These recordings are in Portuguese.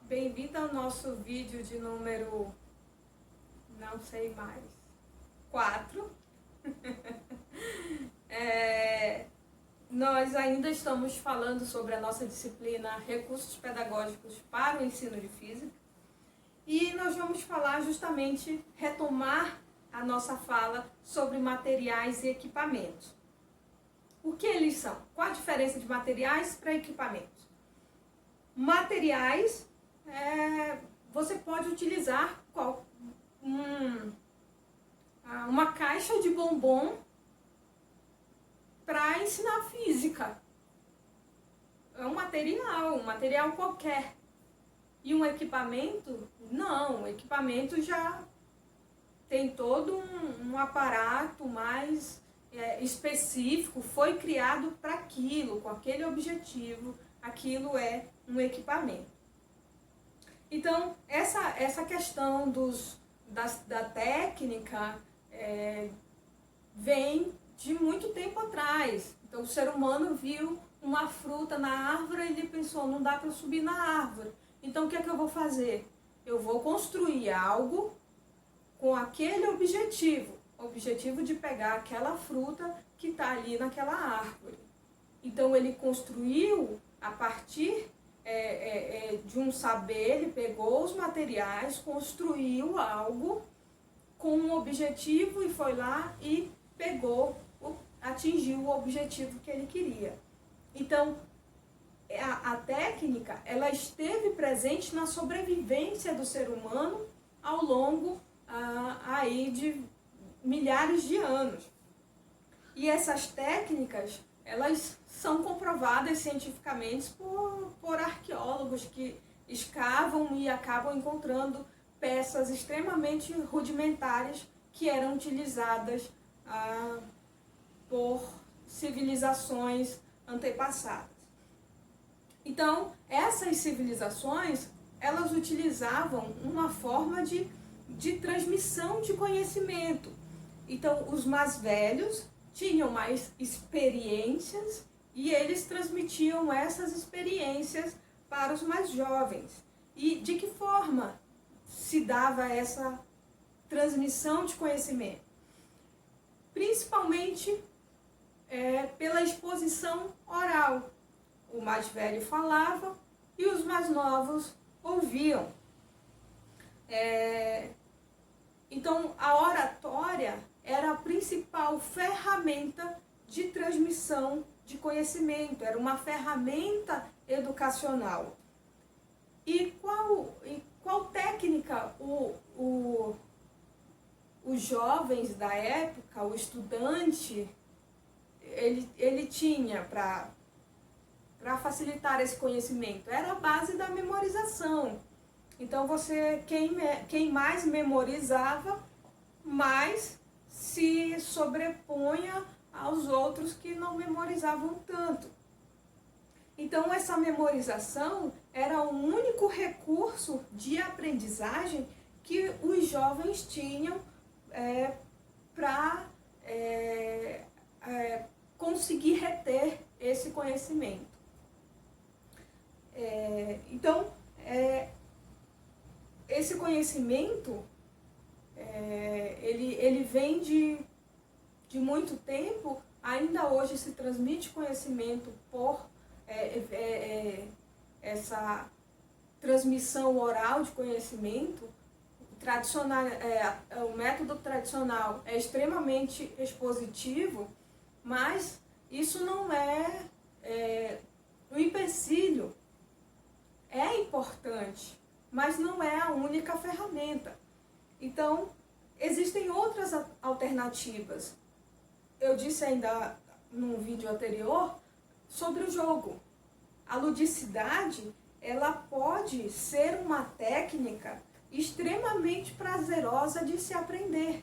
Bem-vindo ao nosso vídeo de número, não sei mais, 4. Nós ainda estamos falando sobre a nossa disciplina Recursos Pedagógicos para o Ensino de Física e nós vamos falar justamente, retomar a nossa fala sobre materiais e equipamentos. O que eles são? Qual a diferença de materiais para equipamentos? Materiais, você pode utilizar uma caixa de bombom para ensinar física. É um material qualquer. E um equipamento? Não, o equipamento já tem todo um aparato mais específico, foi criado para aquilo, com aquele objetivo, aquilo é um equipamento. Então, essa questão da técnica vem de muito tempo atrás. Então, o ser humano viu uma fruta na árvore e ele pensou, não dá para subir na árvore. Então, o que é que eu vou fazer? Eu vou construir algo com aquele objetivo de pegar aquela fruta que está ali naquela árvore. Então, ele construiu a partir de um saber, ele pegou os materiais, construiu algo com um objetivo e foi lá e atingiu o objetivo que ele queria. Então, a técnica, ela esteve presente na sobrevivência do ser humano ao longo aí de milhares de anos. E essas técnicas, elas são comprovadas cientificamente por arqueólogos que escavam e acabam encontrando peças extremamente rudimentares que eram utilizadas por civilizações antepassadas. Então, essas civilizações, elas utilizavam uma forma de transmissão de conhecimento. Então, os mais velhos tinham mais experiências e eles transmitiam essas experiências para os mais jovens. E de que forma se dava essa transmissão de conhecimento? Principalmente pela exposição oral. O mais velho falava e os mais novos ouviam. Então, a oratória era a principal ferramenta de transmissão de conhecimento, era uma ferramenta educacional. E qual técnica os jovens da época, o estudante, ele tinha para facilitar esse conhecimento? Era a base da memorização. Então, quem mais memorizava, mais se sobrepunha aos outros que não memorizavam tanto. Então, essa memorização era o único recurso de aprendizagem que os jovens tinham para conseguir reter esse conhecimento. Então, esse conhecimento, ele vem de muito tempo. Ainda hoje se transmite conhecimento por essa transmissão oral de conhecimento. O método tradicional é extremamente expositivo, mas isso não é um empecilho. É importante, mas não é a única ferramenta. Então, existem outras alternativas. Eu disse ainda num vídeo anterior sobre o jogo. A ludicidade, ela pode ser uma técnica extremamente prazerosa de se aprender.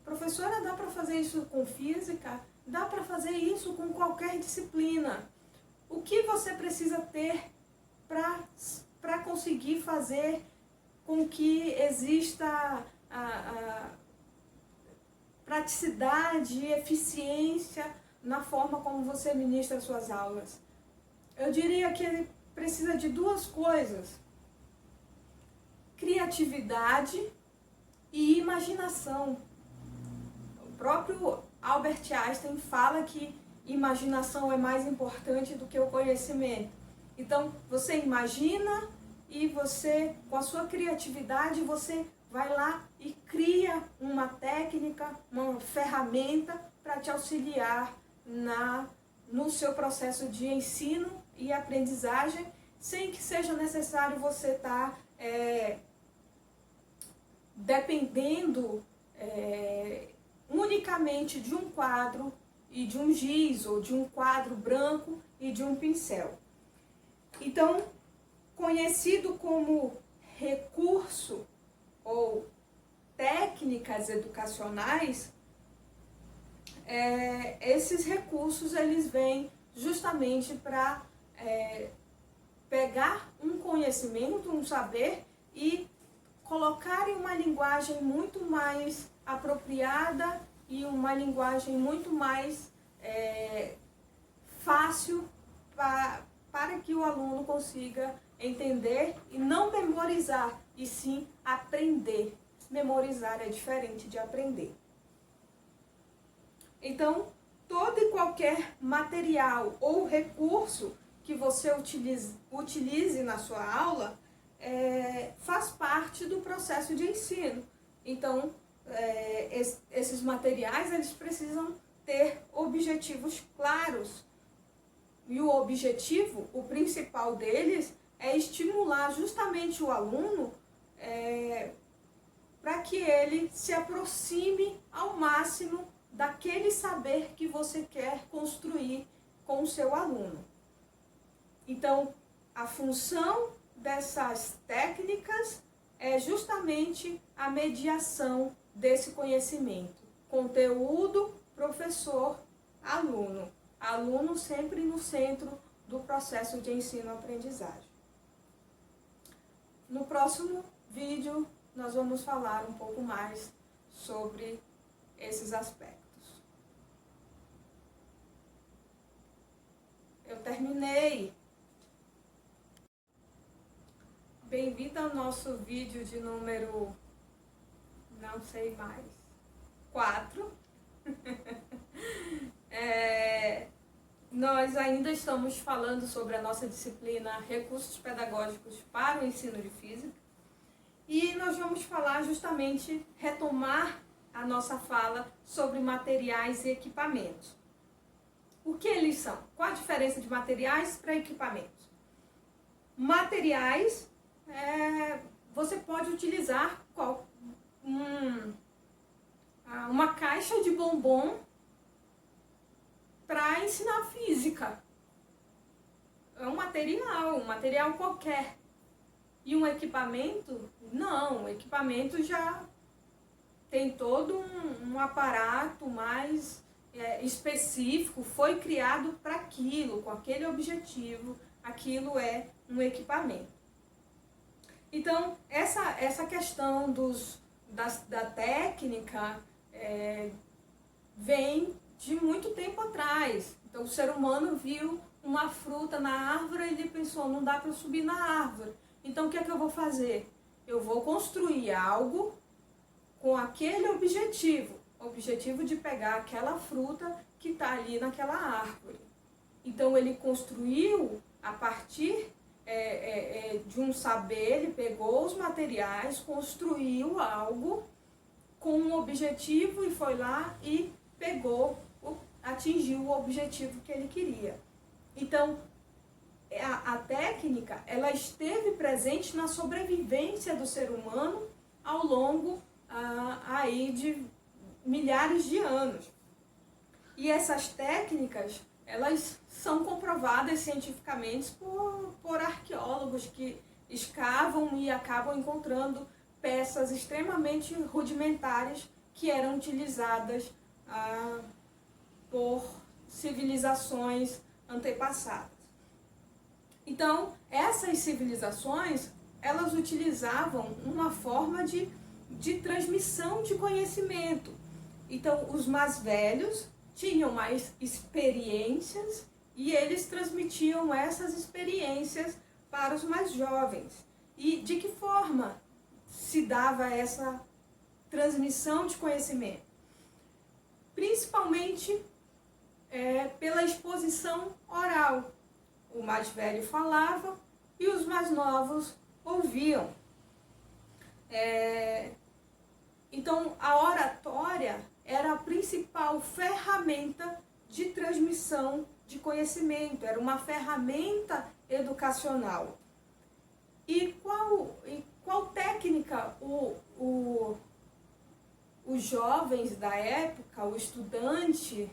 Professora, dá para fazer isso com física? Dá para fazer isso com qualquer disciplina. O que você precisa ter para conseguir fazer com que exista a praticidade e eficiência na forma como você ministra suas aulas? Eu diria que ele precisa de duas coisas. criatividade e imaginação. O próprio Albert Einstein fala que imaginação é mais importante do que o conhecimento. Então, você imagina e você, com a sua criatividade, você vai lá e cria uma técnica, uma ferramenta para te auxiliar no seu processo de ensino e aprendizagem, sem que seja necessário você estar dependendo unicamente de um quadro e de um giz, ou de um quadro branco e de um pincel. Então, conhecido como recurso ou técnicas educacionais, esses recursos eles vêm justamente para pegar um conhecimento, um saber e colocar em uma linguagem muito mais apropriada e uma linguagem muito mais fácil para que o aluno consiga entender e não memorizar, e sim aprender. Memorizar é diferente de aprender. Então, todo e qualquer material ou recurso que você utilize na sua aula faz parte do processo de ensino. Então, esses materiais eles precisam ter objetivos claros. E o objetivo, o principal deles, é estimular justamente o aluno para que ele se aproxime ao máximo daquele saber que você quer construir com o seu aluno. Então, a função dessas técnicas é justamente a mediação desse conhecimento. Conteúdo, professor, aluno. Aluno sempre no centro do processo de ensino-aprendizagem. No próximo vídeo, nós vamos falar um pouco mais sobre esses aspectos. Eu terminei. Bem-vindo ao nosso vídeo de número, não sei mais, 4. Nós ainda estamos falando sobre a nossa disciplina Recursos Pedagógicos para o Ensino de Física. E nós vamos falar justamente, retomar a nossa fala sobre materiais e equipamentos. O que eles são? Qual a diferença de materiais para equipamentos? Materiais, você pode utilizar uma caixa de bombom para ensinar física. É um material qualquer. E um equipamento? Não, o equipamento já tem todo um aparato mais específico, foi criado para aquilo, com aquele objetivo, aquilo é um equipamento. Então, essa questão da técnica vem de muito tempo atrás. Então, o ser humano viu uma fruta na árvore e ele pensou, não dá para subir na árvore. Então, o que é que eu vou fazer? Eu vou construir algo com aquele objetivo de pegar aquela fruta que está ali naquela árvore. Então, ele construiu a partir de um saber, ele pegou os materiais, construiu algo com um objetivo e foi lá e atingiu o objetivo que ele queria. Então, a técnica, ela esteve presente na sobrevivência do ser humano ao longo aí de milhares de anos. E essas técnicas, elas são comprovadas cientificamente por arqueólogos que escavam e acabam encontrando peças extremamente rudimentares que eram utilizadas por civilizações antepassadas. Então, essas civilizações, elas utilizavam uma forma de transmissão de conhecimento. Então, os mais velhos tinham mais experiências e eles transmitiam essas experiências para os mais jovens. E de que forma? se dava essa transmissão de conhecimento? Principalmente pela exposição oral. O mais velho falava e os mais novos ouviam. Então, a oratória era a principal ferramenta de transmissão de conhecimento, era uma ferramenta educacional. E qual técnica os jovens da época, o estudante,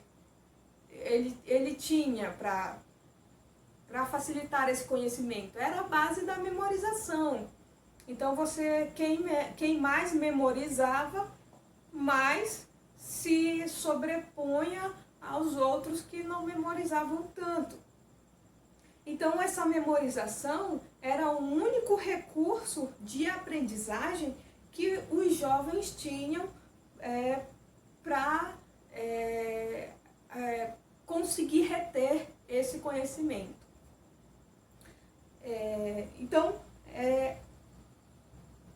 ele tinha para facilitar esse conhecimento? Era a base da memorização. Então, quem mais memorizava, mais se sobrepunha aos outros que não memorizavam tanto. Então, essa memorização era o único recurso de aprendizagem que os jovens tinham para conseguir reter esse conhecimento. Então,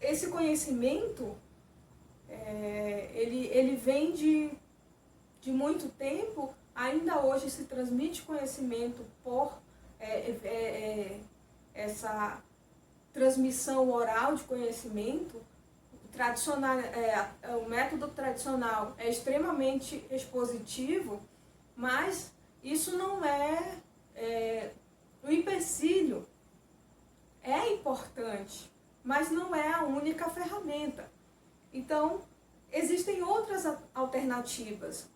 esse conhecimento, ele vem de muito tempo. Ainda hoje se transmite conhecimento por essa transmissão oral de conhecimento. O método tradicional é extremamente expositivo, mas isso não é um empecilho. É importante, mas não é a única ferramenta. Então, existem outras alternativas.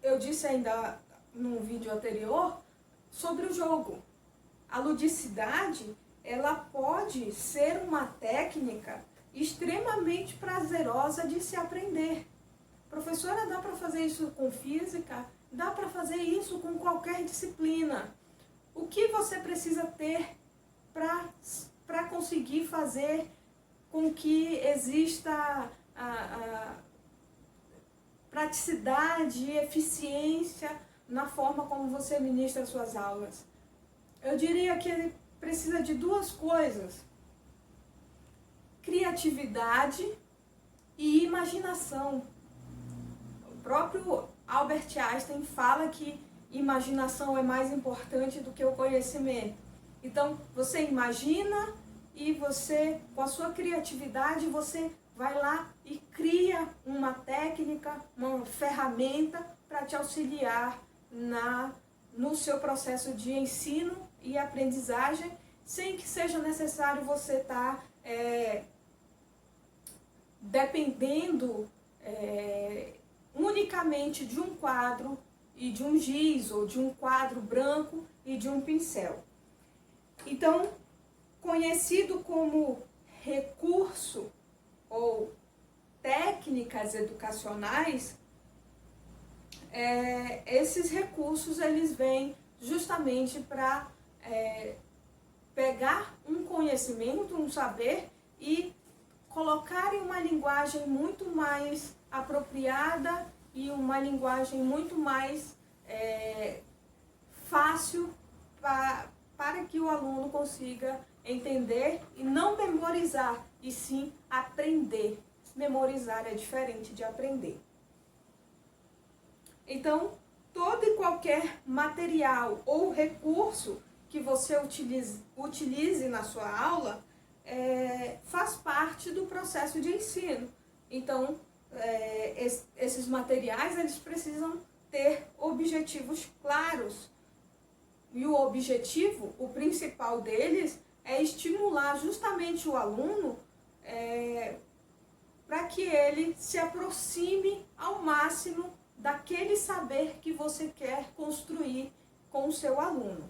Eu disse ainda no vídeo anterior sobre o jogo. A ludicidade, ela pode ser uma técnica extremamente prazerosa de se aprender. Professora, dá para fazer isso com física? Dá para fazer isso com qualquer disciplina. O que você precisa ter para conseguir fazer com que exista a praticidade e eficiência na forma como você ministra suas aulas? Eu diria que ele precisa de duas coisas: criatividade e imaginação. O próprio Albert Einstein fala que imaginação é mais importante do que o conhecimento. Então, você imagina e você, com a sua criatividade, você vai lá e cria uma técnica, uma ferramenta para te auxiliar no seu processo de ensino e aprendizagem, sem que seja necessário você estar dependendo unicamente de um quadro e de um giz, ou de um quadro branco e de um pincel. Então, conhecido como recurso ou técnicas educacionais, esses recursos eles vêm justamente para pegar um conhecimento, um saber e colocar em uma linguagem muito mais apropriada e uma linguagem muito mais fácil para que o aluno consiga entender e não memorizar, e sim aprender. Memorizar é diferente de aprender. Então, todo e qualquer material ou recurso que você utilize na sua aula faz parte do processo de ensino. Então, esses materiais eles precisam ter objetivos claros. E o objetivo, o principal deles, é estimular justamente o aluno para que ele se aproxime ao máximo daquele saber que você quer construir com o seu aluno.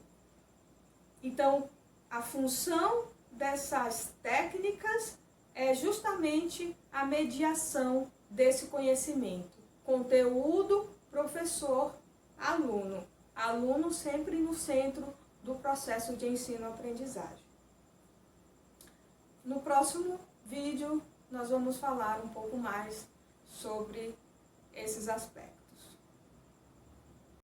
Então, a função dessas técnicas é justamente a mediação desse conhecimento. Conteúdo, professor, aluno. Aluno sempre no centro do processo de ensino-aprendizagem. No próximo vídeo, nós vamos falar um pouco mais sobre esses aspectos.